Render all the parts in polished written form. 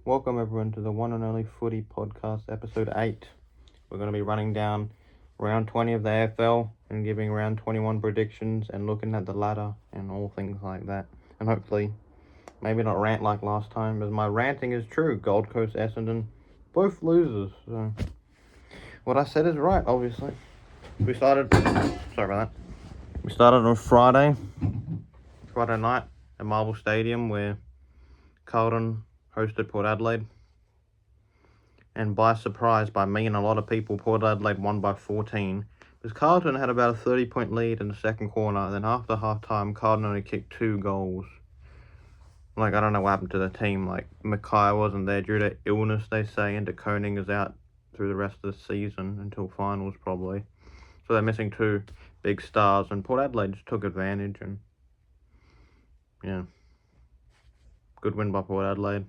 Welcome everyone to the one and only Footy Podcast, episode 8. We're going to be running down round 20 of the AFL and giving round 21 predictions and looking at the ladder and all things like that. And hopefully, maybe not rant like last time, but my ranting is true. Gold Coast, Essendon, both losers. So what I said is right, obviously. We started on Friday night at Marvel Stadium where Carlton hosted Port Adelaide. And by surprise, by me and a lot of people, Port Adelaide won by 14. Because Carlton had about a 30-point lead in the second quarter. Then after half-time, Carlton only kicked 2 goals. I don't know what happened to the team. Mackay wasn't there due to illness, they say, and De Koning is out through the rest of the season, until finals probably. So they're missing 2 big stars, and Port Adelaide just took advantage, and yeah. Good win by Port Adelaide.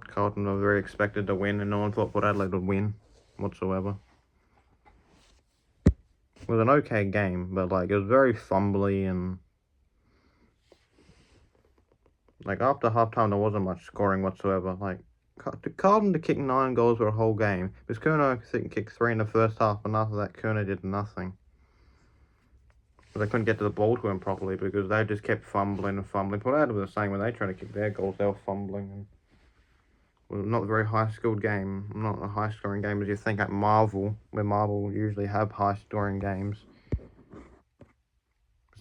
Carlton were very expected to win, and no one thought Port Adelaide would win whatsoever. It was an okay game, but it was very fumbly, and after halftime there wasn't much scoring whatsoever. Carlton to kick 9 goals for a whole game, because Curnow kicked 3 in the first half, and after that Curnow did nothing. But they couldn't get to the ball to him properly because they just kept fumbling and fumbling. Port Adelaide was the same when they tried to kick their goals, they were fumbling. And well, not a very high-skilled game, not a high-scoring game as you think at Marvel, where Marvel usually have high-scoring games.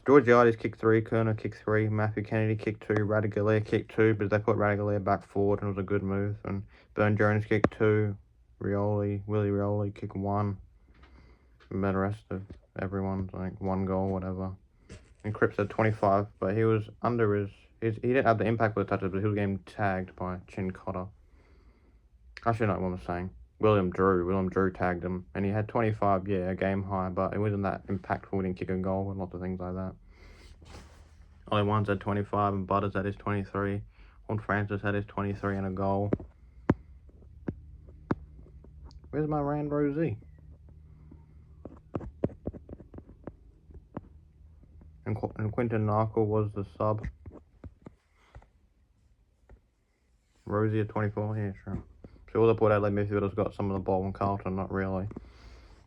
Georgiades kicked 3, Curnow kicked 3, Matthew Kennedy kicked 2, Ratugolea kicked 2, but they put Ratugolea back forward and it was a good move. And Burn Jones kicked 2, Willie Rioli kicked 1. And the rest of everyone's 1 goal, whatever. And Cripps had 25, but he was under he didn't have the impact with the touches, but he was getting tagged by Chin Cotter. Actually, not what I'm saying. William Drew tagged him, and he had 25, a game high, but it wasn't that impactful. He didn't kick a goal and lots of things like that. Ollie Wines had 25, and Butters had his 23. Horn Francis had his 23 and a goal. Where's my Rand Rosie? And Quinton Narkle was the sub. Rosie at 24, yeah, sure. So all the Port Adelaide midfielders got some of the ball, and Carlton not really.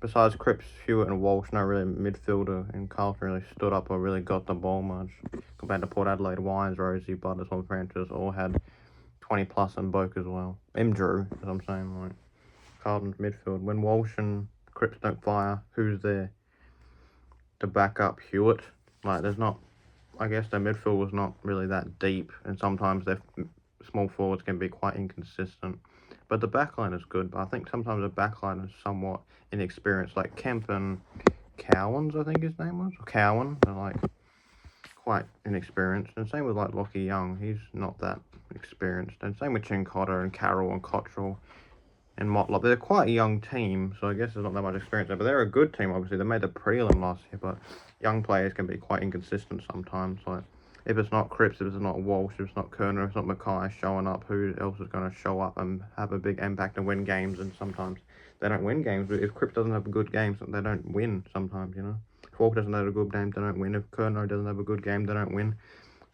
Besides Cripps, Hewitt and Walsh, no really midfielder, and Carlton really stood up or really got the ball much. Compared to Port Adelaide, Wines, Rosie, Butters, Horn Francis all had 20 plus and Boak as well. Drew, as I'm saying, Carlton's midfield. When Walsh and Cripps don't fire, who's there to back up Hewitt? There's not, I guess their midfield was not really that deep, and sometimes their small forwards can be quite inconsistent. But the backline is good, but I think sometimes the backline is somewhat inexperienced. Kemp and Cowans, I think his name was. Cowan, they're quite inexperienced. And same with Lockie Young, he's not that experienced. And same with Chin Cotter and Carroll and Cottrell and Motlop. They're quite a young team, so I guess there's not that much experience there. But they're a good team, obviously. They made the prelim last year, but young players can be quite inconsistent sometimes. If it's not Cripps, if it's not Walsh, if it's not Curnow, if it's not Mackay showing up, who else is going to show up and have a big impact and win games? And sometimes they don't win games. If Cripps doesn't have a good game, they don't win sometimes, If Walsh doesn't have a good game, they don't win. If Curnow doesn't have a good game, they don't win.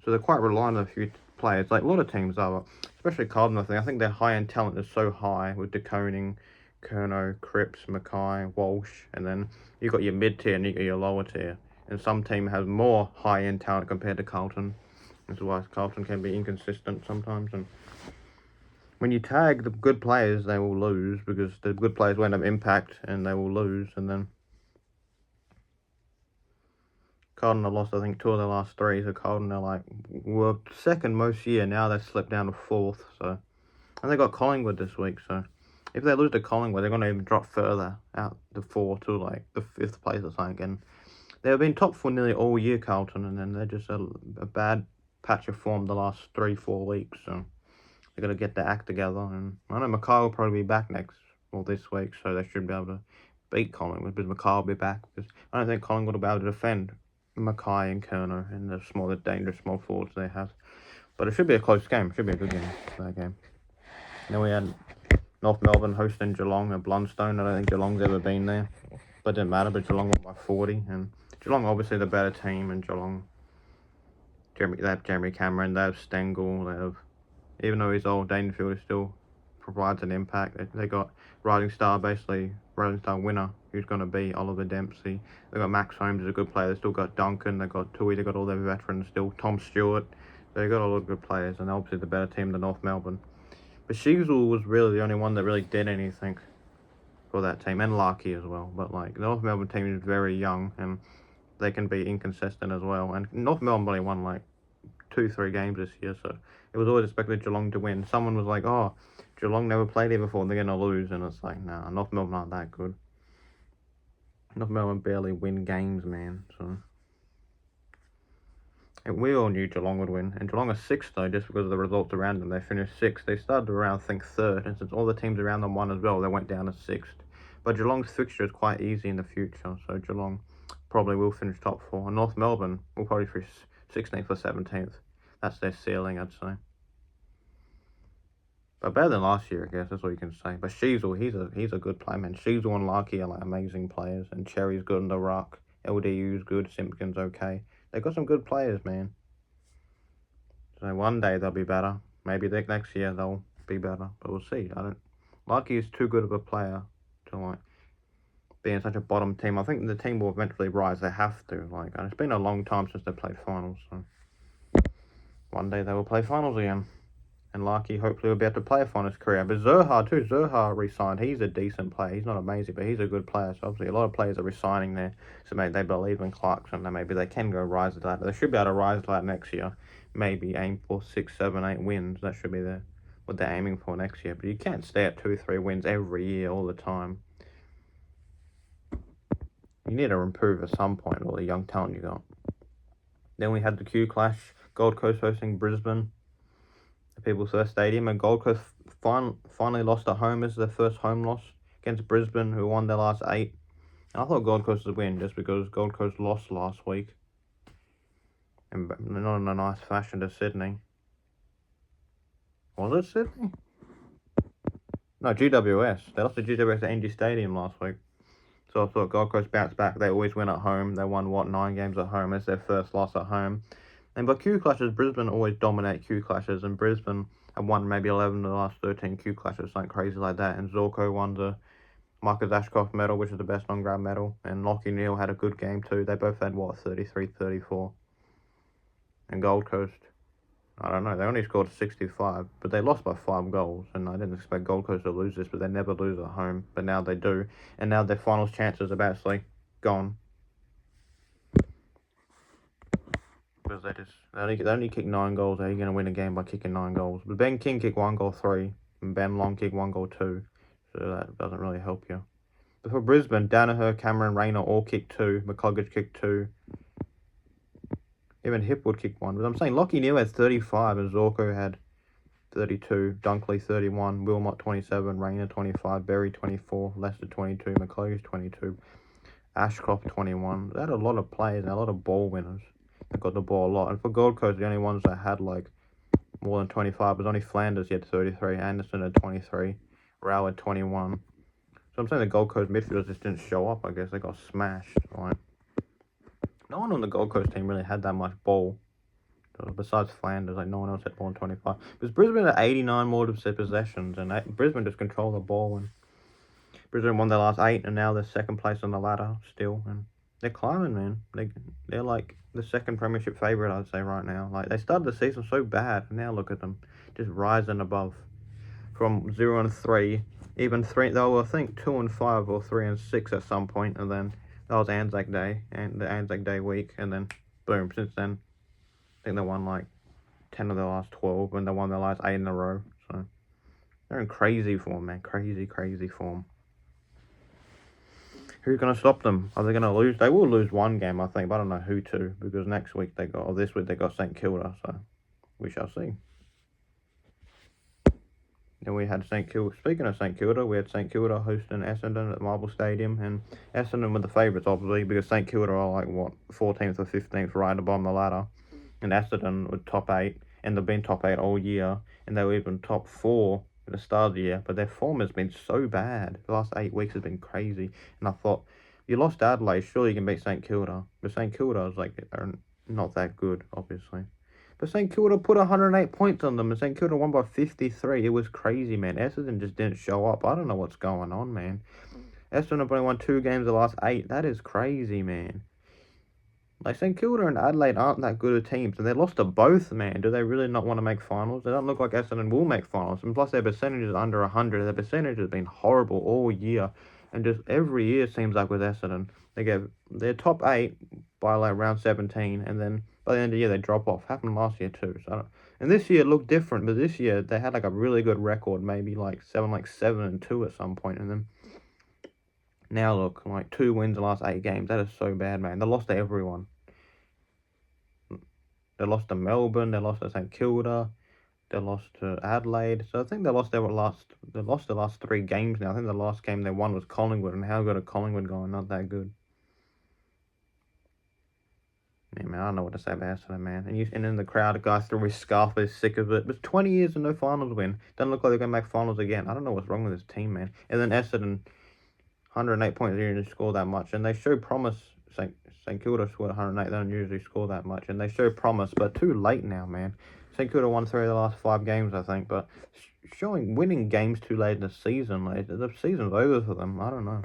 So they're quite reliant on a few players. A lot of teams are, especially Carlton, I think their high-end talent is so high with De Koning, Curnow, Cripps, Mackay, Walsh, and then you've got your mid-tier and you've got your lower tier. And some team has more high-end talent compared to Carlton. That's why Carlton can be inconsistent sometimes. And when you tag the good players, they will lose because the good players will end up impact and they will lose. And then Carlton have lost, I think, 2 of their last 3. So Carlton were second most year. Now they've slipped down to 4th. So, and they got Collingwood this week. So if they lose to Collingwood, they're going to even drop further out to 4 to the 5th place or something. And they've been top for nearly all year, Carlton, and then they're just a bad patch of form the last 3-4 weeks. So they've got to get their act together. And I know Mackay will probably be back this week, so they should be able to beat Collingwood. Because Mackay will be back. Because I don't think Collingwood will be able to defend Mackay and Curnow and the dangerous small forwards they have. But it should be a close game. It should be a good game for that game. Then we had North Melbourne hosting Geelong at Blundstone. I don't think Geelong's ever been there. But it didn't matter, but Geelong won by 40. And Geelong obviously the better team, and Geelong They have Jeremy Cameron, they have Stengel, they have, even though he's old, Dangerfield still provides an impact. They got Rising Star winner, who's going to be Oliver Dempsey. They got Max Holmes, who's a good player. They still got Duncan. They got Tui. They got all their veterans still. Tom Stewart. They got a lot of good players, and obviously the better team than North Melbourne. But Sheezel was really the only one that really did anything for that team, and Larkey as well. But like the North Melbourne team is very young, and they can be inconsistent as well. And North Melbourne only won like 2-3 games this year, so it was always expected Geelong to win. Someone was like, "Oh, Geelong never played here before, they're gonna lose," and it's like, nah, North Melbourne aren't that good. North Melbourne barely win games, man. So, and we all knew Geelong would win, and Geelong are sixth though, just because of the results around them. They finished sixth. They started around, I think, third, and since all the teams around them won as well, they went down to sixth. But Geelong's fixture is quite easy in the future, so Geelong probably will finish top four. And North Melbourne will probably finish 16th or 17th. That's their ceiling, I'd say. But better than last year, I guess, that's all you can say. But Sheezel, he's a good player, man. Sheezel and Larkey are like amazing players, and Cherry's good in the ruck. LDU's good, Simpkins okay. They got some good players, man. So one day they'll be better. Maybe next year they'll be better, but we'll see. Larkey is too good of a player to like be in such a bottom team. I think the team will eventually rise. They have to. Like, and it's been a long time since they played finals, so one day they will play finals again. And Larkey hopefully will be able to play a finals career. But Zurhaar too. Zurhaar re-signed. He's a decent player. He's not amazing, but he's a good player. So obviously a lot of players are resigning there. So maybe they believe in Clarkson. And maybe they can go rise the ladder. They should be able to rise the ladder next year. Maybe aim for 6, 7, 8 wins. That should be what they're aiming for next year. But you can't stay at 2, 3 wins every year all the time. You need to improve at some point with all the young talent you got. Then we had the Q Clash. Gold Coast hosting Brisbane. The People's First Stadium, and Gold Coast finally lost at home. This is their first home loss against Brisbane, who won their last 8. And I thought Gold Coast would win just because Gold Coast lost last week, and not in a nice fashion to Sydney. Was it Sydney? No, GWS. They lost to GWS at NG Stadium last week. So I thought Gold Coast bounced back. They always win at home. They won 9 games at home. It's their first loss at home. And by Q Clashes, Brisbane always dominate Q Clashes, and Brisbane have won maybe 11 of the last 13 Q Clashes, something crazy like that. And Zorko won the Marcus Ashcroft medal, which is the best on-ground medal. And Lockie Neal had a good game too. They both had, 33, 34. And Gold Coast, I don't know, they only scored 65, but they lost by 5 goals. And I didn't expect Gold Coast to lose this, but they never lose at home. But now they do. And now their finals chances are basically gone. Because they only kick 9 goals. How are you going to win a game by kicking 9 goals? But Ben King kicked 1 goal 3, and Ben Long kicked 1 goal 2, so that doesn't really help you. But for Brisbane, Danaher, Cameron, Rayner all kicked 2. McCluggage kicked 2. Even Hipwood kicked 1. But I'm saying Lockie Neal had 35, and Zorko had 32. Dunkley 31. Wilmot 27. Rayner 25. Berry 24. Lester 22. McCluggage 22. Ashcroft 21. They had a lot of players and a lot of ball winners. They got the ball a lot. And for Gold Coast, the only ones that had like more than 25 was only Flanders. He had 33. Anderson had 23. Rao had 21. So I'm saying the Gold Coast midfielders just didn't show up. I guess they got smashed. Right? No one on the Gold Coast team really had that much ball. Besides Flanders, like no one else had more than 25. Because Brisbane had 89 more of their possessions, and Brisbane just controlled the ball. And Brisbane won their last 8, and now they're second place on the ladder still. And they're climbing, man. They're like the second premiership favourite, I'd say, right now. Like, they started the season so bad, and now look at them. Just rising above. From 0-3. Even 3, they were, I think, 2-5 or 3-6 at some point, and then that was Anzac Day, and the Anzac Day week, and then, boom, since then, I think they won, like, 10 of their last 12, and they won their last 8 in a row, so they're in crazy form, man. Crazy, crazy form. Who's going to stop them? Are they going to lose? They will lose one game, I think, but I don't know who to, because next week this week they got St Kilda, so we shall see. Then we had St Kilda. Speaking of St Kilda, we had St Kilda hosting Essendon at Marvel Stadium, and Essendon were the favourites, obviously, because St Kilda are like, 14th or 15th right above the ladder, and Essendon were top 8, and they've been top 8 all year, and they were even top 4 at the start of the year, but their form has been so bad. The last 8 weeks has been crazy, and I thought, you lost Adelaide, surely you can beat St Kilda, but St Kilda is like, are not that good, obviously. But St Kilda put 108 points on them, and St Kilda won by 53. It was crazy, man. Essendon just didn't show up. I don't know what's going on, man. Essendon have only won 2 games the last 8. That is crazy, man. Like, St Kilda and Adelaide aren't that good of teams, and they lost to both, man. Do they really not want to make finals? They don't look like Essendon will make finals, and plus their percentage is under 100. Their percentage has been horrible all year, and just every year seems like with Essendon, they get their top 8 by like round 17, and then by the end of the year they drop off. Happened last year too. And this year it looked different, but this year they had like a really good record, maybe like 7-2 at some point, and then now look, like 2 wins the last 8 games. That is so bad, man. They lost to everyone. They lost to Melbourne, they lost to St Kilda, they lost to Adelaide. So I think they lost the last 3 games now. I think the last game they won was Collingwood, and how good are Collingwood going? Not that good. Yeah, man, I don't know what to say about Essendon, man. And in the crowd, a guy threw his scarf, he's sick of it. But 20 years and no finals win. Doesn't look like they're going to make finals again. I don't know what's wrong with this team, man. And then Essendon, 108 points, they didn't score that much. And they show promise. St Kilda scored 108. They don't usually score that much. And they show promise, but too late now, man. St Kilda won 3 of the last 5 games, I think. But winning games too late in the season, like, the season's over for them. I don't know.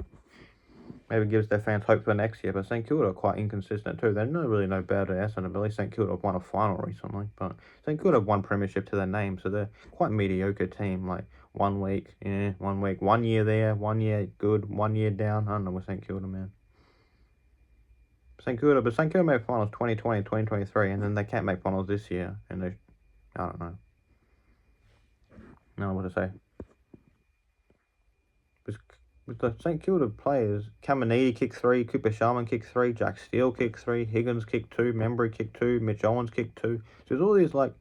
Maybe gives their fans hope for next year, but St Kilda are quite inconsistent too. They're not really no better than Essendon, but at least St Kilda have won a final recently. But St Kilda have won premiership to their name, so they're quite mediocre team. Like 1 week, 1 year there, 1 year good, 1 year down. I don't know with St Kilda, man. St Kilda made finals 2020, 2023, and then they can't make finals this year, and I don't know. No, what to say. With the St Kilda players, Caminiti kicked 3, Cooper Sharman kicked 3, Jack Steele kicked 3, Higgins kicked 2, Membry kicked 2, Mitch Owens kicked 2. So there's all these like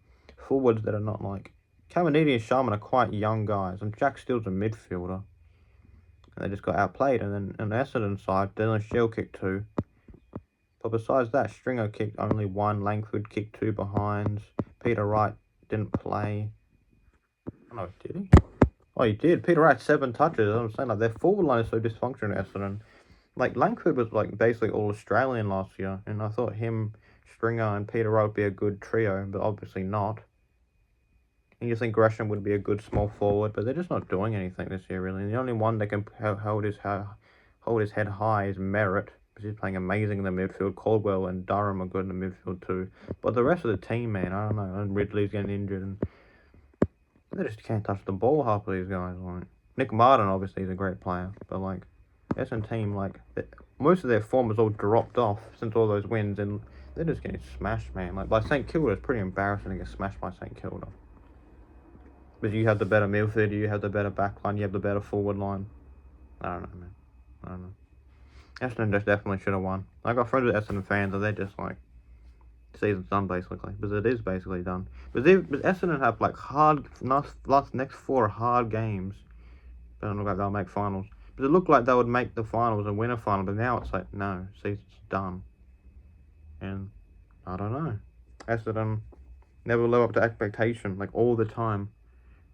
forwards that are not like Caminiti and Sharman are quite young guys, and Jack Steele's a midfielder. And they just got outplayed. And then on the Essendon side, Dylan Shiel kicked 2. But besides that, Stringer kicked only 1, Langford kicked 2 behinds, Peter Wright didn't play. Oh no, did he? Oh, he did. Peter Wright 7 touches. I'm saying, like, their forward line is so dysfunctional at Essendon. Like, Langford was like basically all Australian last year, and I thought him, Stringer, and Peter Wright would be a good trio, but obviously not. And you think Gresham would be a good small forward, but they're just not doing anything this year, really. And the only one that can hold his head high is Merritt, because he's playing amazing in the midfield. Caldwell and Durham are good in the midfield too. But the rest of the team, man, I don't know. And Ridley's getting injured, and they just can't touch the ball, half of these guys. Like, Nick Martin, obviously, is a great player, but, like, Essendon team, like, most of their form has all dropped off since all those wins, and they're just getting smashed, man. Like, by St Kilda, it's pretty embarrassing to get smashed by St Kilda. Because you have the better midfield, you have the better back line, you have the better forward line. I don't know, man. I don't know. Essendon just definitely should have won. I got friends with Essendon fans, and they're just like, season's done basically, because it is basically done. But Essendon have like next 4 hard games. Doesn't look like they'll make finals. But it looked like they would make the finals and win a final, but now it's like, no, season's done. And I don't know. Essendon never live up to expectation, like all the time.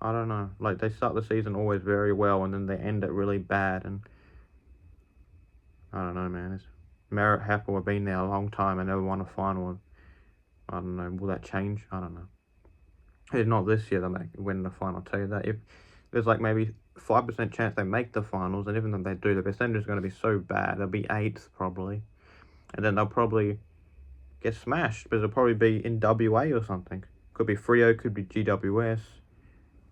I don't know. Like, they start the season always very well, and then they end it really bad. And I don't know, man. Merritt Happel have been there a long time and never won a final. I don't know. Will that change? I don't know. If not this year, they may win the final. I'll tell you that. If there's like maybe 5% chance they make the finals, and even if they do, the percentage is going to be so bad. They'll be 8th probably, and then they'll probably get smashed because they'll probably be in WA or something. Could be Freo, could be GWS.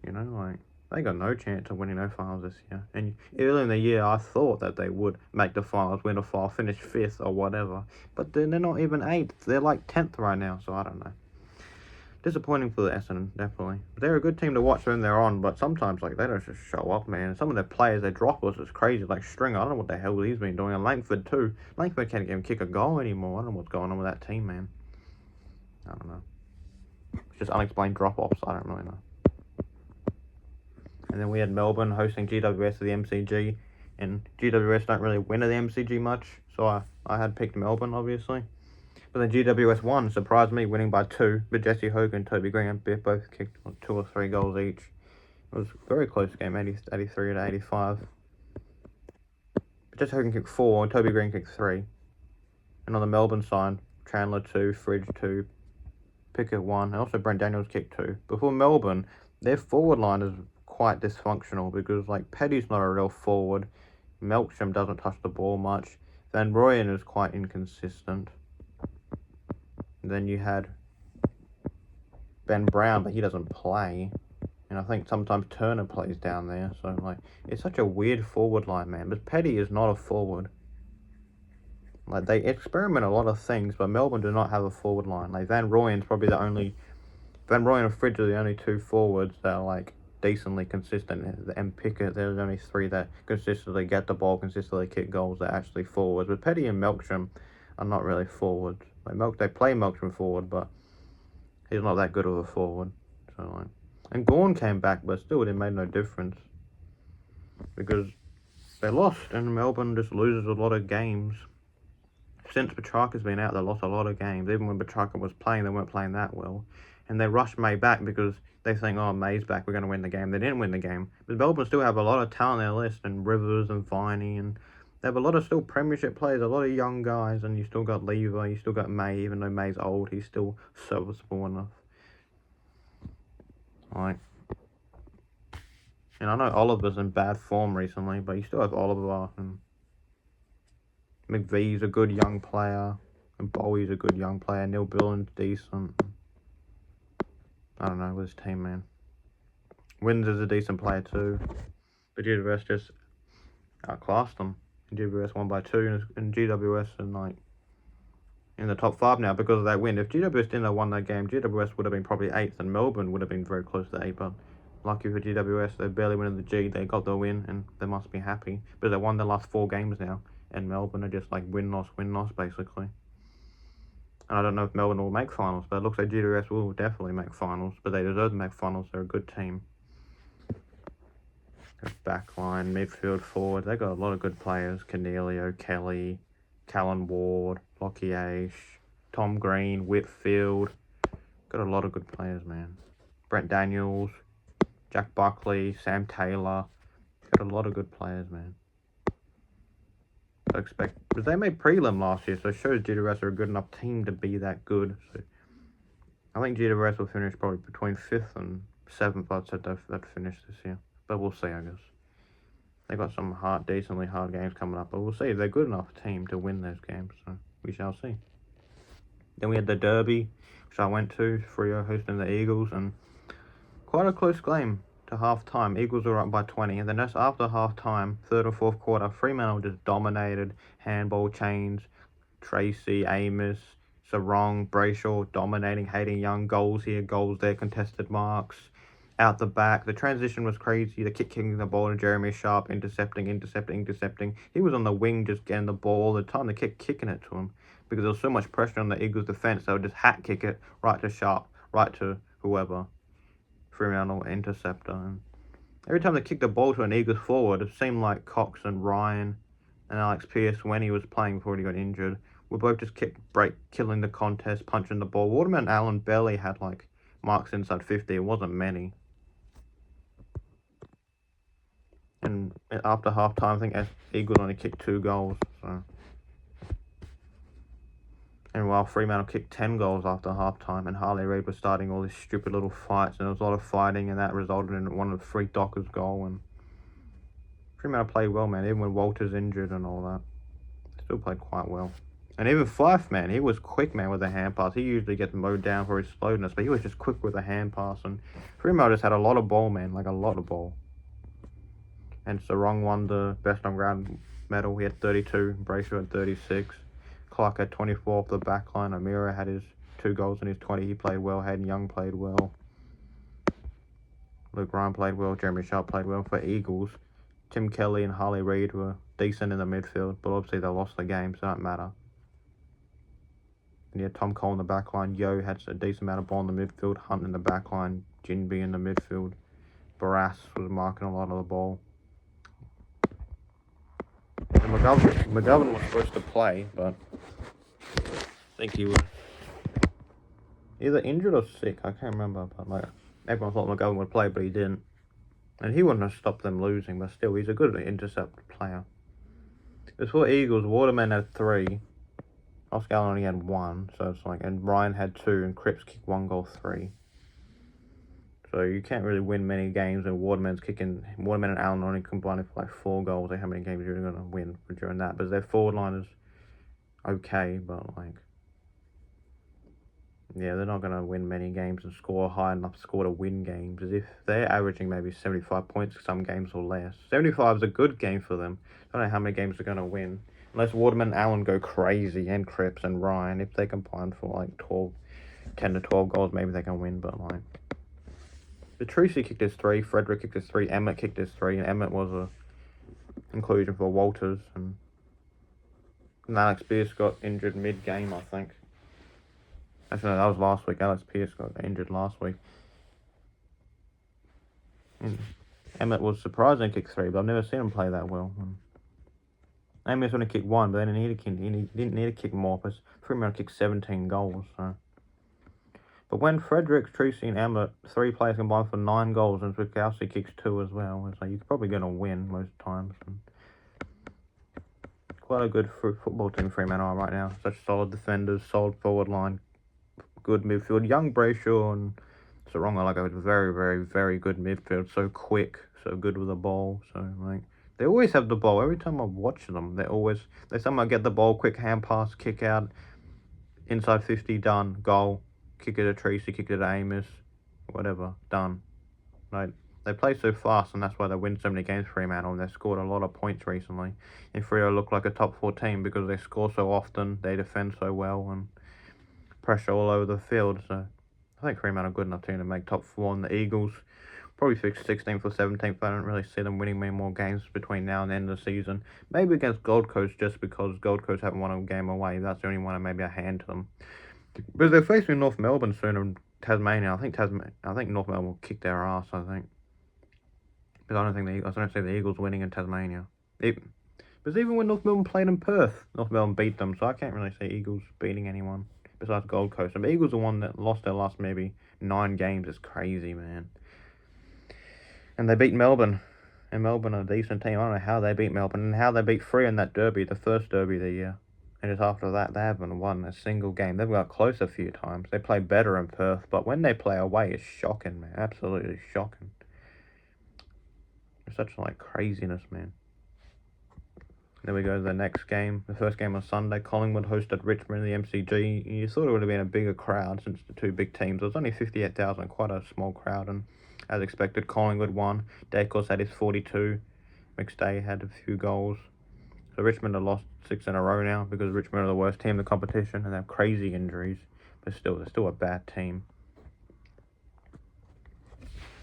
You know, like, they got no chance of winning no finals this year. And early in the year, I thought that they would make the finals, win a final, finish 5th or whatever. But then they're not even 8th. They're like 10th right now, so I don't know. Disappointing for the Essendon, definitely. They're a good team to watch when they're on, but sometimes, like, they don't just show up, man. Some of their players, they drop us. It's crazy. Like Stringer, I don't know what the hell he's been doing. And Langford, too. Langford can't even kick a goal anymore. I don't know what's going on with that team, man. I don't know. It's just unexplained drop-offs. I don't really know. And then we had Melbourne hosting GWS at the MCG. And GWS don't really win at the MCG much, so I had picked Melbourne, obviously. But then GWS won, surprised me, winning by 2. But Jesse Hogan and Toby Green both kicked 2 or 3 goals each. It was a very close game, 83 to 85. But Jesse Hogan kicked 4 and Toby Green kicked 3. And on the Melbourne side, Chandler 2, Fridge 2, Pickett 1, and also Brent Daniels kicked 2. Before Melbourne, their forward line is quite dysfunctional because, like, Petty's not a real forward. Melksham doesn't touch the ball much. Van Rooyen is quite inconsistent. And then you had Ben Brown, but he doesn't play. And I think sometimes Turner plays down there. So, like, it's such a weird forward line, man. But Petty is not a forward. Like, they experiment a lot of things, but Melbourne do not have a forward line. Like, Van Rooyen's probably the only... Van Rooyen and Fridge are the only 2 forwards that are, like, decently consistent. And Pickett, there's only 3 that consistently get the ball, consistently kick goals, that are actually forwards. But Petty and Melksham are not really forwards. Like, they play Melksham forward, but he's not that good of a forward. So, like... And Gawn came back, but still it made no difference. Because they lost, and Melbourne just loses a lot of games. Since Petrarca's been out, they lost a lot of games. Even when Petrarca was playing, they weren't playing that well. And they rushed May back because they think, oh, May's back, we're going to win the game. They didn't win the game. But Melbourne still have a lot of talent on their list, and Rivers and Viney, and they have a lot of still premiership players, a lot of young guys, and you still got Lever, you still got May, even though May's old, he's still serviceable enough. Like, and I know Oliver's in bad form recently, but you still have Oliver, and McVee's a good young player, and Bowie's a good young player. Neil Billen's decent. I don't know with his team, man. Wins is a decent player too, but GWS just outclassed them. And GWS won by 2, and GWS and like in the top 5 now because of that win. If GWS didn't have won that game, GWS would have been probably 8th, and Melbourne would have been very close to 8th. But lucky for GWS, they barely won the G. They got the win, and they must be happy. But they won the last 4 games now, and Melbourne are just like win-loss, basically. And I don't know if Melbourne will make finals, but it looks like GWS will definitely make finals. But they deserve to make finals. They're a good team. Backline, midfield, forward. They got a lot of good players. Cornelio, Kelly, Callan Ward, Lockie Aish, Tom Green, Whitfield. Got a lot of good players, man. Brent Daniels, Jack Buckley, Sam Taylor. Got a lot of good players, man. I expect, because they made prelim last year, so it shows GWS are a good enough team to be that good. So I think GWS will finish probably between 5th and 7th. I'd say they'd finish this year, but we'll see, I guess. They got some decently hard games coming up, but we'll see. They're a good enough team to win those games, so we shall see. Then we had the Derby, which I went to, Freo hosting the Eagles, and quite a close game to half-time. Eagles were up by 20, and then just after half-time, 3rd or 4th quarter, Fremantle just dominated. Handball chains, Tracy, Amos, Sarong, Brayshaw, dominating, Hayden Young, goals here, goals there, contested marks. Out the back, the transition was crazy. The kicking the ball to Jeremy Sharp, intercepting. He was on the wing just getting the ball all the time. They kept kicking it to him because there was so much pressure on the Eagles' defense. They would just hat kick it right to Sharp, right to whoever. Fremantle interceptor. And every time they kicked the ball to an Eagles forward, it seemed like Cox and Ryan and Alex Pearce, when he was playing before he got injured, were both just killing the contest, punching the ball. Waterman and Allen barely had like marks inside 50. It wasn't many. And after half-time, I think Eagles only kicked 2 goals. So. And while Fremantle kicked 10 goals after half-time, and Harley Reid was starting all these stupid little fights, and there was a lot of fighting, and that resulted in one of the 3 Dockers' goal. And Fremantle played well, man, even when Walter's injured and all that. They still played quite well. And even Fife, man, he was quick, man, with a hand pass. He usually gets mowed down for his slowness, but he was just quick with a hand pass. And Fremantle just had a lot of ball, man, like a lot of ball. And Sarong won the best on ground medal. He had 32. Brayshaw had 36. Clark had 24 off the back line. O'Meara had his 2 goals in his 20. He played well. Hayden Young played well. Luke Ryan played well. Jeremy Sharp played well. For Eagles, Tim Kelly and Harley Reid were decent in the midfield, but obviously they lost the game, so it don't matter. And you had Tom Cole in the back line. Yo had a decent amount of ball in the midfield. Hunt in the back line. Jinby in the midfield. Barras was marking a lot of the ball. And McGovern was supposed to play, but I think he was either injured or sick. I can't remember, but like everyone thought McGovern would play, but he didn't. And he wouldn't have stopped them losing, but still, he's a good intercept player. As for Eagles, Waterman had 3. Oscar Allen only had 1, so it's like, and Ryan had 2, and Cripps kicked 1 goal 3. So you can't really win many games, and Waterman and Allen only combined for like 4 goals. Like how many games you're going to win during that? But their forward line is okay, but like, yeah, they're not going to win many games and score a high enough score to win games. As if they're averaging maybe 75 points some games or less. 75 is a good game for them. I don't know how many games they're going to win. Unless Waterman and Allen go crazy, and Cripps and Ryan, if they combine for like 10 to 12 goals, maybe they can win, but like, Petrucci kicked his 3, Frederick kicked his 3, Emmett kicked his 3, and Emmett was a inclusion for Walters, and Alex Pierce got injured mid-game, I think. Actually, no, that was last week. Alex Pierce got injured last week. And Emmett was surprising kick 3, but I've never seen him play that well. Emmett's only kicked 1, but he didn't need to kick more, because Freeman kicked 17 goals, so. But when Frederick, Tracy, and Emmett, 3 players combined for 9 goals, and Zwitkowski kicks 2 as well, it's like you're probably going to win most times. And quite a good football team Fremantle are right now. Such solid defenders, solid forward line, good midfield. Young Brayshaw and Saronga, like, a very, very, very good midfield. So quick, so good with the ball. So like, they always have the ball. Every time I watch them, they somehow get the ball, quick hand pass, kick out, inside 50, done, goal. Kick it to Tracy, kick it to Amos, whatever, done. Like, they play so fast, and that's why they win so many games, Fremantle, and they've scored a lot of points recently. And Freo look like a top 4 team because they score so often, they defend so well, and pressure all over the field. So I think Fremantle are a good enough team to make top 4, and the Eagles probably 16th or 17th. I don't really see them winning many more games between now and the end of the season. Maybe against Gold Coast, just because Gold Coast haven't won a game away. That's the only one I maybe I hand to them. But they're facing North Melbourne soon, and Tasmania. I think North Melbourne will kick their ass, I think. But I don't see the Eagles winning in Tasmania. Because even when North Melbourne played in Perth, North Melbourne beat them, so I can't really see Eagles beating anyone besides Gold Coast. And the Eagles are one that lost their last maybe 9 games. It's crazy, man. And they beat Melbourne. And Melbourne are a decent team. I don't know how they beat Melbourne and how they beat Free in that derby, the first derby of the year. And just after that, they haven't won a single game. They've got close a few times. They play better in Perth, but when they play away, it's shocking, man. Absolutely shocking. It's such like craziness, man. Then we go to the next game. The first game on Sunday, Collingwood hosted Richmond in the MCG. You thought it would have been a bigger crowd since the 2 big teams. It was only 58,000, quite a small crowd, and as expected, Collingwood won. Dacos had his 42. McStay had a few goals. So Richmond have lost 6 in a row now because Richmond are the worst team in the competition and they have crazy injuries. But still, they're still a bad team.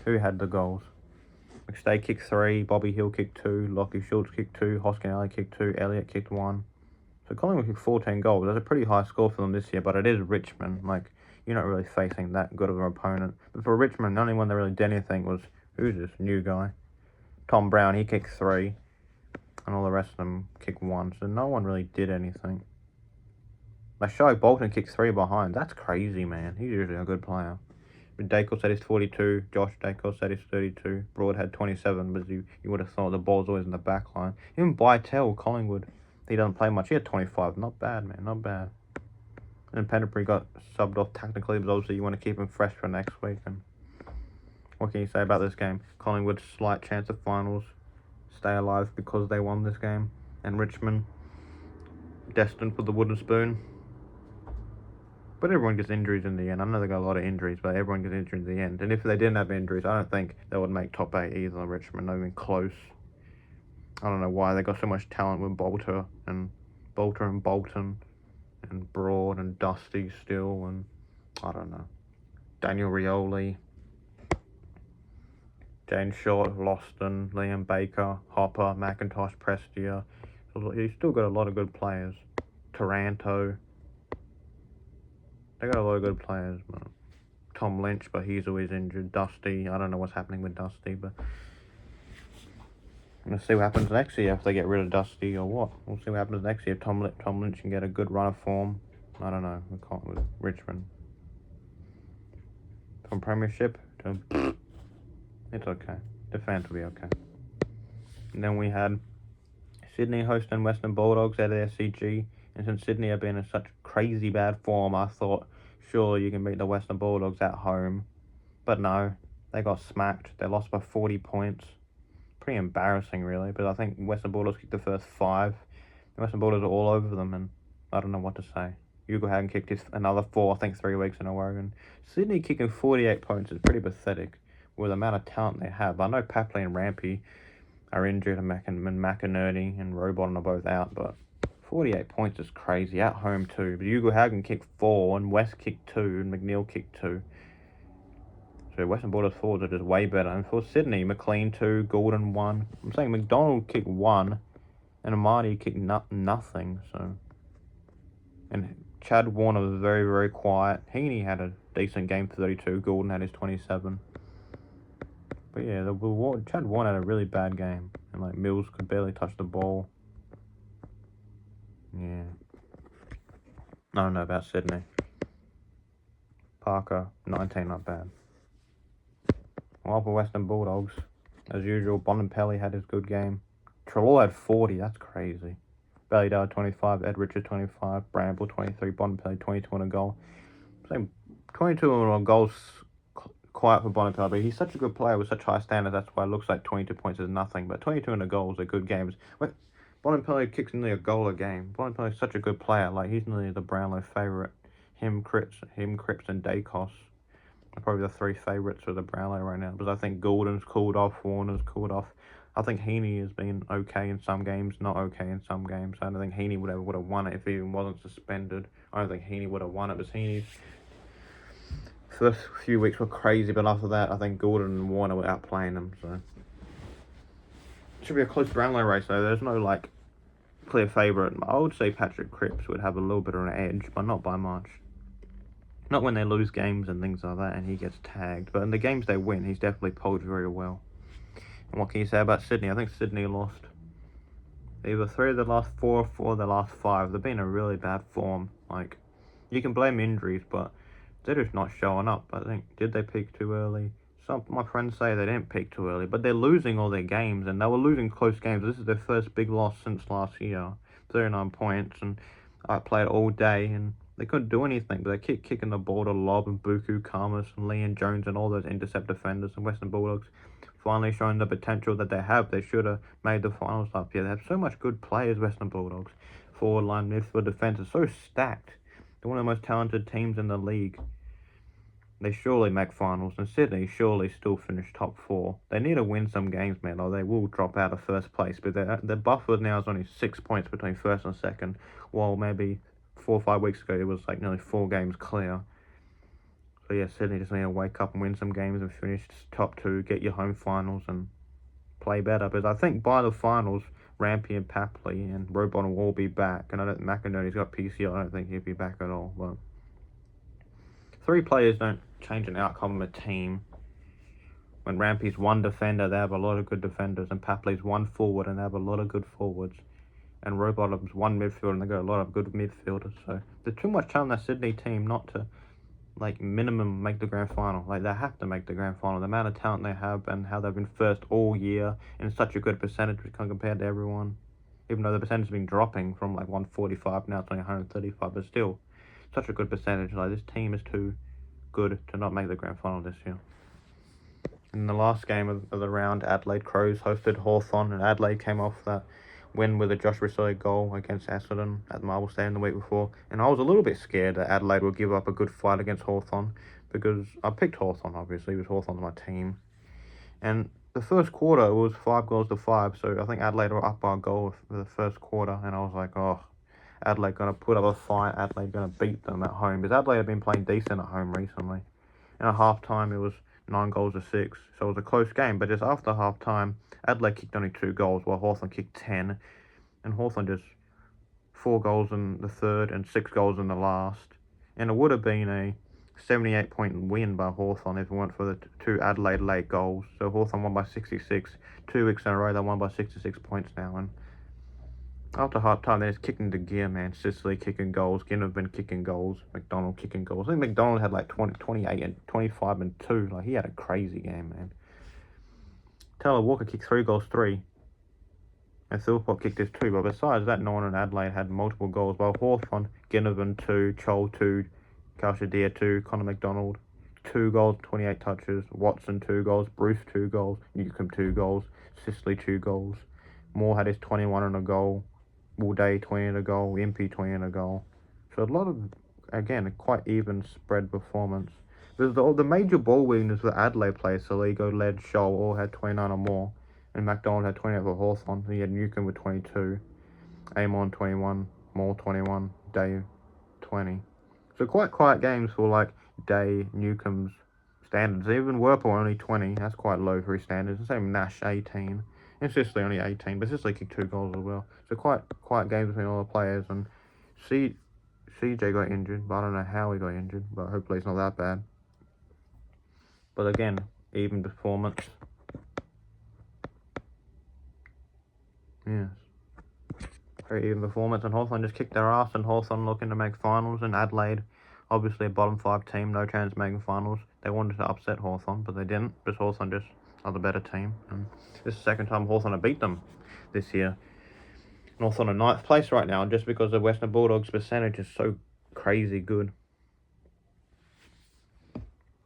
Who had the goals? McStay kicked 3, Bobby Hill kicked 2, Lockie Schultz kicked 2, Hoskin kicked 2, Elliott kicked 1. So Collingwood kicked 14 goals. That's a pretty high score for them this year, but it is Richmond. Like, you're not really facing that good of an opponent. But for Richmond, the only one that really did anything was, who's this new guy? Tom Brown, he kicked 3. And all the rest of them kicked 1, so no one really did anything. Like, Shai Bolton kicked 3 behind. That's crazy, man. He's usually a good player. But Dacos had his 42. Josh Dacos had his 32. Broad had 27, but you would have thought the ball's always in the back line. Even Bytel, Collingwood, he doesn't play much. He had 25. Not bad, man. Not bad. And Pendlebury got subbed off technically, but obviously you want to keep him fresh for next week. And what can you say about this game? Collingwood's slight chance of finals. Stay alive because they won this game, and Richmond destined for the wooden spoon. But everyone gets injuries in the end. I know they got a lot of injuries, but everyone gets injured in the end. And if they didn't have injuries, I don't think they would make top 8 either. Richmond, not even close. I don't know why they got so much talent with Bolter and Bolton and Broad and Dusty still, and I don't know, Daniel Rioli, Jane Short, Loston, Liam Baker, Hopper, McIntosh, Prestia. He's still got a lot of good players. Taranto. They got a lot of good players. But Tom Lynch, but he's always injured. Dusty, I don't know what's happening with Dusty, but let's see what happens next year if they get rid of Dusty or what. We'll see what happens next year if Tom Lynch can get a good run of form. I don't know. We can't with Richmond. From Premiership to... It's okay. The fans will be okay. And then we had Sydney hosting Western Bulldogs at the SCG. And since Sydney have been in such crazy bad form, I thought, surely you can beat the Western Bulldogs at home. But no, they got smacked. They lost by 40 points. Pretty embarrassing, really. But I think Western Bulldogs kicked the first 5. The Western Bulldogs are all over them, and I don't know what to say. Hugo Hagen kicked another 4, I think 3 weeks in a row. And Sydney kicking 48 points is pretty pathetic with the amount of talent they have. I know Papley and Rampy are injured, and McInerney and Robot are both out, but 48 points is crazy. At home, too. But Hugo Hagen kicked 4, and West kicked 2, and McNeil kicked 2. So Western Bulldogs forwards are just way better. And for Sydney, McLean 2, Gordon 1. I'm saying McDonald kicked 1, and Amadi kicked nothing. So, and Chad Warner was very, very quiet. Heaney had a decent game for 32. Gordon had his 27. But yeah, Chad Warner had a really bad game. And like Mills could barely touch the ball. Yeah. I don't know about Sydney. Parker, 19, not bad. Well, for Western Bulldogs, as usual, Bontempelli had his good game. Treloar had 40, that's crazy. Ballydale 25, Ed Richard 25, Bramble 23, Bontempelli 22 and a goal. Same 22 and a goals quiet for Bontempelli, but he's such a good player with such high standards, that's why it looks like 22 points is nothing. But 22 and a goals are good games. Bontempelli kicks nearly a goal a game. Bontempelli is such a good player, like he's nearly the Brownlow favourite. Him, Cripps, and Dacos are probably the 3 favourites for the Brownlow right now, because I think Gordon's cooled off, Warner's cooled off. I think Heaney has been okay in some games, not okay in some games. I don't think Heaney would have won it if he even wasn't suspended. I don't think Heaney would have won it, because Heaney's first few weeks were crazy, but after that, I think Gordon and Warner were outplaying them, so. It should be a close Brownlow race, though. There's no, like, clear favourite. I would say Patrick Cripps would have a little bit of an edge, but not by much. Not when they lose games and things like that and he gets tagged. But in the games they win, he's definitely polled very well. And what can you say about Sydney? I think Sydney lost either 3 of the last 4 or 4 of the last 5. They've been in a really bad form. Like, you can blame injuries, but they're just not showing up. I think, did they peak too early? Some my friends say they didn't peak too early, but they're losing all their games, and they were losing close games. This is their first big loss since last year. 39 points, and I played all day, and they couldn't do anything, but they keep kicking the ball to Lob and Buku, Karmas, and Leon Jones, and all those intercept defenders, and Western Bulldogs finally showing the potential that they have. They should have made the finals up here. They have so much good players, Western Bulldogs. Forward line, midfield, defence is so stacked. They're one of the most talented teams in the league. They surely make finals, and Sydney surely still finish top 4. They need to win some games, man, or they will drop out of first place. But the buffer now is only 6 points between first and second, while maybe 4 or 5 weeks ago it was like nearly 4 games clear. So yeah, Sydney just need to wake up and win some games and finish top 2, get your home finals and play better. Because I think by the finals, Rampy and Papley and Robot will all be back. And I don't McInerney's got PCL, I don't think he'll be back at all. But 3 players don't change an outcome of a team. When Rampy's 1 defender, they have a lot of good defenders, and Papley's 1 forward, and they have a lot of good forwards. And Robottom's 1 midfielder, and they got a lot of good midfielders. So there's too much talent in that Sydney team not to, like, minimum make the grand final. Like, they have to make the grand final. The amount of talent they have and how they've been first all year in such a good percentage compared to everyone. Even though the percentage has been dropping from like 145 now to 135, but still such a good percentage. Like, this team is too good to not make the grand final this year. In the last game of the round, Adelaide Crows hosted Hawthorn, and Adelaide came off that win with a Josh Rosoli goal against Essendon at Marble Stadium the week before. And I was a little bit scared that Adelaide would give up a good fight against Hawthorn, because I picked Hawthorn, obviously, because Hawthorn's my team. And the first quarter was 5-5, so I think Adelaide were up by a goal for the first quarter, and I was like, oh, Adelaide going to put up a fight, Adelaide going to beat them at home, because Adelaide have been playing decent at home recently. And at half-time, it was 9-6, so it was a close game, but just after half-time, Adelaide kicked only 2 goals, while Hawthorn kicked 10, and Hawthorn just 4 goals in the third and 6 goals in the last, and it would have been a 78-point win by Hawthorn if it weren't for the 2 Adelaide late goals. So Hawthorn won by 66, 2 weeks in a row, they won by 66 points now, and after half-time, they just kicked into gear, man. Sicily kicking goals, Ginnivan kicking goals, McDonald kicking goals. I think McDonald had like 28 and 25 and 2. Like, he had a crazy game, man. Taylor Walker kicked 3 goals, 3. And Philpott kicked his 2, but besides that, no one in Adelaide had multiple goals. While Hawthorn, Ginnivan 2, Chol 2, Kalshadir 2, Connor McDonald 2 goals, 28 touches, Watson 2 goals, Bruce 2 goals, Newcomb 2 goals, Sisley 2 goals. Moore had his 21 and a goal, Will Day 20 and a goal, Impey 20 and a goal. So a lot of, again, quite even spread performance. The major ball winners were Adelaide players, Saligo, Led, Shoal all had 29 or more. And McDonald had 28 for Hawthorn. He had Newcomb with 22. Amon 21. Moore 21. Day 20. So quite quiet games for like Day, Newcomb's standards. Even Werper only 20. That's quite low for his standards. The same Nash 18. And Sisley only 18. But Sisley kicked 2 goals as well. So quite quiet games between all the players. And CJ got injured. But I don't know how he got injured. But hopefully it's not that bad. But again, even performance. Yes. Very even performance, and Hawthorn just kicked their ass, and Hawthorn looking to make finals, and Adelaide, obviously a bottom 5 team, no chance of making finals. They wanted to upset Hawthorn, but they didn't, because Hawthorn just are the better team. And this is the second time Hawthorn have beat them this year. And Hawthorn in 9th place right now, just because the Western Bulldogs percentage is so crazy good.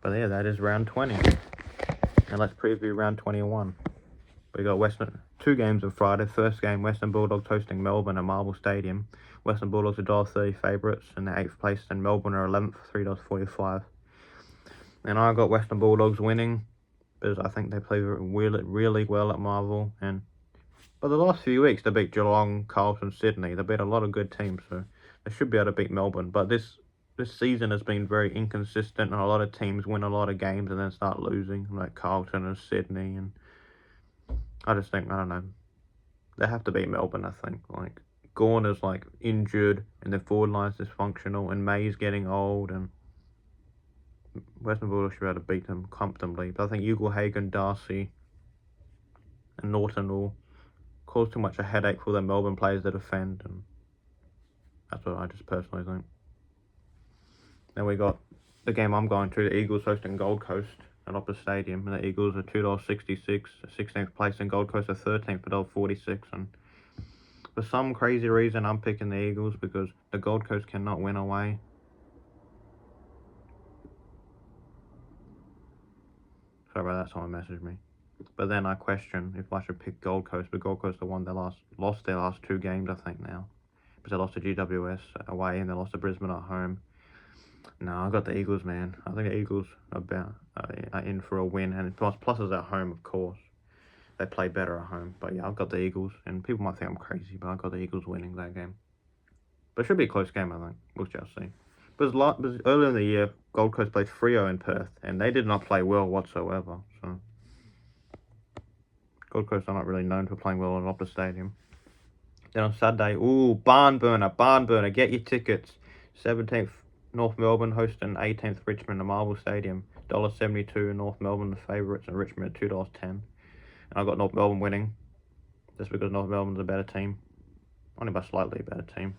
But yeah, that is round 20. And let's preview round 21. We got Western 2 games on Friday. First game, Western Bulldogs hosting Melbourne at Marvel Stadium. Western Bulldogs are $1.30 favourites in the 8th place, and Melbourne are 11th for $3.45. And I got Western Bulldogs winning because I think they play really well at Marvel. But the last few weeks they beat Geelong, Carlton, Sydney. They beat a lot of good teams, so they should be able to beat Melbourne. But this season has been very inconsistent, and a lot of teams win a lot of games and then start losing, like Carlton and Sydney. And I just think, I don't know, they have to beat Melbourne, I think. Like, Gorner's, like, injured, and their forward line's dysfunctional, and May's getting old, and Western Bulldogs should be able to beat them comfortably. But I think Ugle-Hagan, Darcy, and Norton will cause too much a headache for the Melbourne players to defend, and that's what I just personally think. Then we got the game I'm going to, the Eagles hosting Gold Coast at Optus Stadium, and the Eagles are $2.66, 16th place, and Gold Coast are 13th for $1.46. And for some crazy reason, I'm picking the Eagles because the Gold Coast cannot win away. Sorry about that, someone messaged me. But then I question if I should pick Gold Coast, but Gold Coast are the one that lost their last 2 games, I think, now. Because they lost to GWS away and they lost to Brisbane at home. No, I got the Eagles, man. I think the Eagles are in for a win, and plus is at home, of course. They play better at home, but yeah, I've got the Eagles, and people might think I'm crazy, but I've got the Eagles winning that game. But it should be a close game, I think. We'll just see. But earlier in the year, Gold Coast played Freo in Perth, and they did not play well whatsoever. So Gold Coast are not really known for playing well at Optus Stadium. Then on Saturday, barn burner, get your tickets. 17th. North Melbourne hosting 18th Richmond at Marvel Stadium. $1.72 North Melbourne the favourites, and Richmond at $2.10. And I got North Melbourne winning, just because North Melbourne's a better team. Only by slightly a better team.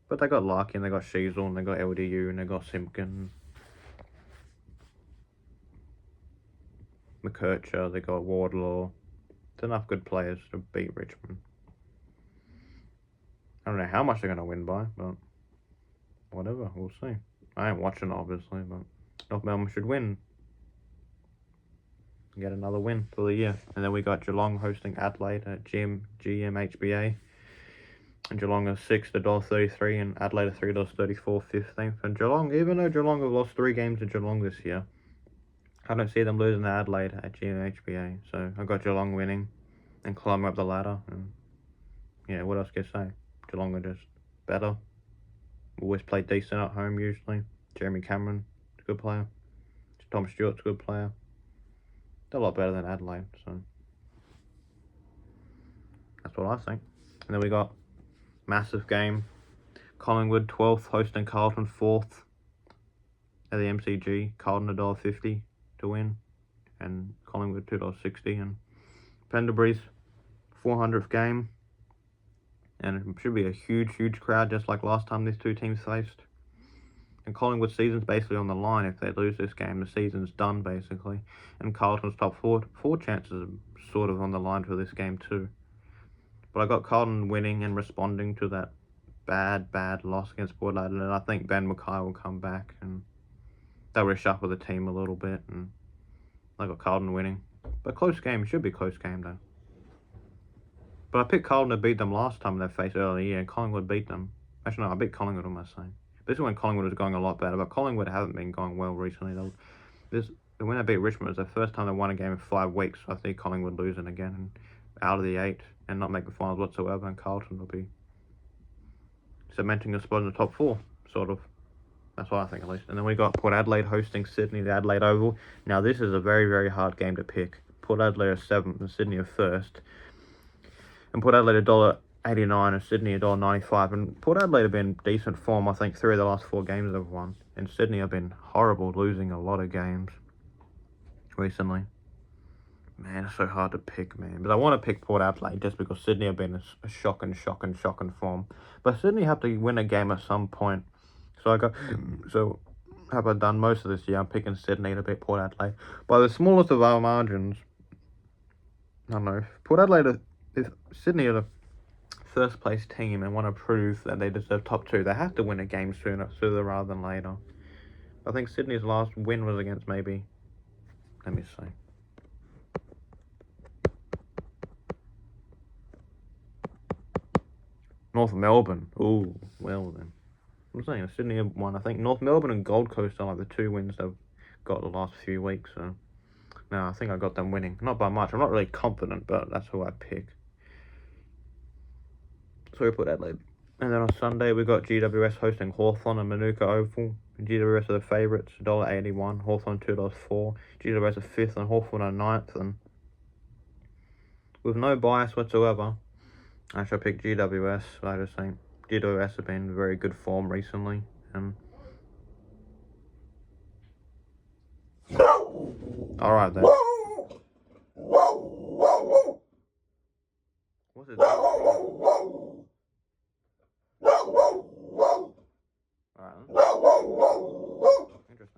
But they got Larkin, they got Sheasel, and they got LDU, and they got Simpkin. McKercher, they got Wardlaw. There's enough good players to beat Richmond. I don't know how much they're going to win by, but whatever, we'll see. I ain't watching, obviously, but North Melbourne should win. Get another win for the year. And then we got Geelong hosting Adelaide at GMHBA. And Geelong are 6th at $1.33, and Adelaide are $3.34, 15th. And Geelong, even though Geelong have lost 3 games to Geelong this year, I don't see them losing to Adelaide at GMHBA. So I got Geelong winning and climbing up the ladder. And yeah, what else can I say? Geelong are just better. Always play decent at home usually. Jeremy Cameron, a good player. Tom Stewart's a good player. They're a lot better than Adelaide, so that's what I think. And then we got massive game. Collingwood 12th hosting Carlton 4th at the MCG. Carlton $1.50 to win, and Collingwood $2.60. And Pendlebury's 400th game, and it should be a huge crowd, just like last time these 2 teams faced. And Collingwood's season's basically on the line. If they lose this game, the season's done, basically. And Carlton's top 4 chances are sort of on the line for this game too. But I got Carlton winning and responding to that bad loss against Port Adelaide. And I think Ben Mackay will come back and they'll reshuffle the team a little bit. And I got Carlton winning. But close game. Should be a close game, though. But I picked Carlton to beat them last time they faced earlier in the year, and Collingwood beat them. Actually, no, I beat Collingwood, am I saying? This is when Collingwood was going a lot better, but Collingwood haven't been going well recently. When they beat Richmond, it was the first time they won a game in 5 weeks. So I see Collingwood losing again and out of the 8 and not make the finals whatsoever, and Carlton will be cementing a spot in the top 4, sort of. That's what I think, at least. And then we got Port Adelaide hosting Sydney, the Adelaide Oval. Now, this is a very, very hard game to pick. Port Adelaide are 7th and Sydney are 1st. And Port Adelaide $1.89 and Sydney $1.95. And Port Adelaide have been decent form. I think 3 of the last 4 games they've won. And Sydney have been horrible, losing a lot of games recently. Man, it's so hard to pick, man. But I want to pick Port Adelaide just because Sydney have been a shocking form. But Sydney have to win a game at some point. So have I done most of this year? I'm picking Sydney to beat Port Adelaide. By the smallest of our margins, I don't know. Port Adelaide, if Sydney are the first place team and want to prove that they deserve top 2, they have to win a game sooner rather than later. I think Sydney's last win was against maybe, let me see. North Melbourne. Ooh, well then. I'm saying Sydney have won. I think North Melbourne and Gold Coast are like the 2 wins they've got the last few weeks. So, no, I think I got them winning. Not by much. I'm not really confident, but that's who I pick. So we put Adelaide. And then on Sunday, we got GWS hosting Hawthorn and Manuka Oval. GWS are the favourites, $1.81. Hawthorn $2.04. GWS are 5th and Hawthorn are 9th. And with no bias whatsoever, I shall pick GWS. I just think GWS have been in very good form recently. Alright then. What's it?